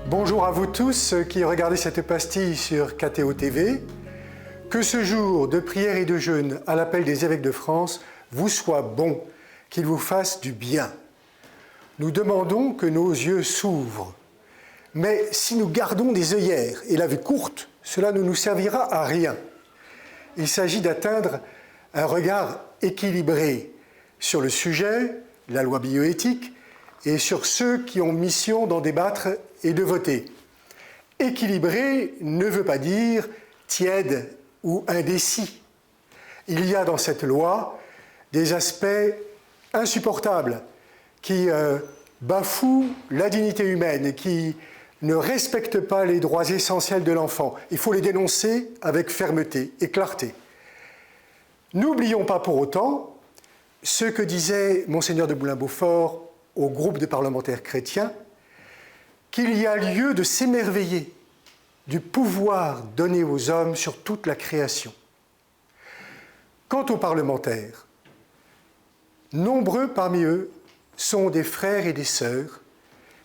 Bonjour à vous tous qui regardez cette pastille sur KTO TV. Que ce jour de prière et de jeûne à l'appel des évêques de France vous soit bon, qu'il vous fasse du bien. Nous demandons que nos yeux s'ouvrent. Mais si nous gardons des œillères et la vue courte, cela ne nous servira à rien. Il s'agit d'atteindre un regard équilibré sur le sujet, la loi bioéthique, et sur ceux qui ont mission d'en débattre et de voter. Équilibré ne veut pas dire tiède ou indécis. Il y a dans cette loi des aspects insupportables qui bafouent la dignité humaine et qui ne respectent pas les droits essentiels de l'enfant. Il faut les dénoncer avec fermeté et clarté. N'oublions pas pour autant ce que disait Monseigneur de Boulin-Beaufort au groupe de parlementaires chrétiens, qu'il y a lieu de s'émerveiller du pouvoir donné aux hommes sur toute la création. Quant aux parlementaires, nombreux parmi eux sont des frères et des sœurs,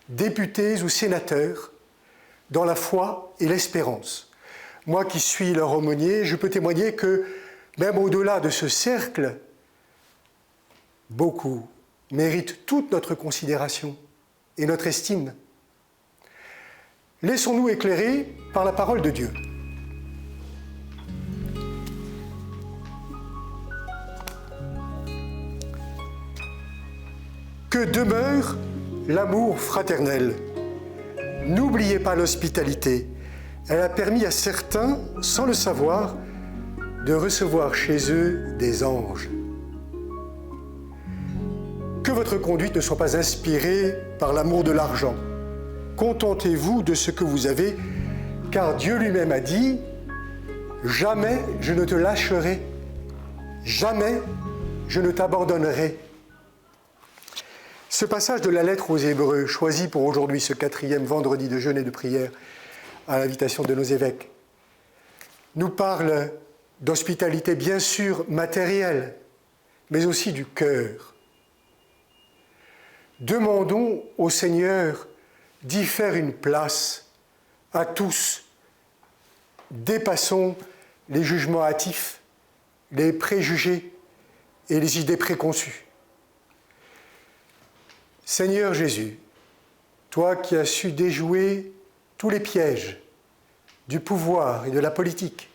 députés ou sénateurs, dans la foi et l'espérance. Moi qui suis leur aumônier, je peux témoigner que, même au-delà de ce cercle, beaucoup méritent toute notre considération et notre estime. Laissons-nous éclairer par la parole de Dieu. Que demeure l'amour fraternel. N'oubliez pas l'hospitalité. Elle a permis à certains, sans le savoir, de recevoir chez eux des anges. Que votre conduite ne soit pas inspirée par l'amour de l'argent. Contentez-vous de ce que vous avez, car Dieu lui-même a dit « Jamais je ne te lâcherai, jamais je ne t'abandonnerai ». Ce passage de la lettre aux Hébreux, choisi pour aujourd'hui ce 4e vendredi de jeûne et de prière à l'invitation de nos évêques, nous parle d'hospitalité bien sûr matérielle, mais aussi du cœur. Demandons au Seigneur d'y faire une place à tous. Dépassons les jugements hâtifs, les préjugés et les idées préconçues. Seigneur Jésus, toi qui as su déjouer tous les pièges du pouvoir et de la politique,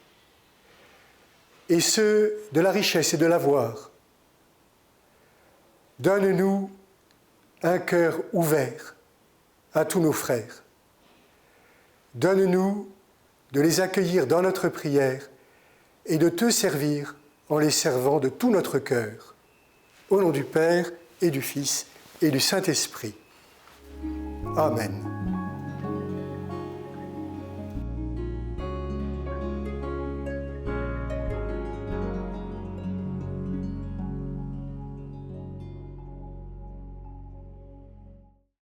et ceux de la richesse et de l'avoir, donne-nous un cœur ouvert à tous nos frères. Donne-nous de les accueillir dans notre prière et de te servir en les servant de tout notre cœur. Au nom du Père et du Fils et du Saint-Esprit. Amen.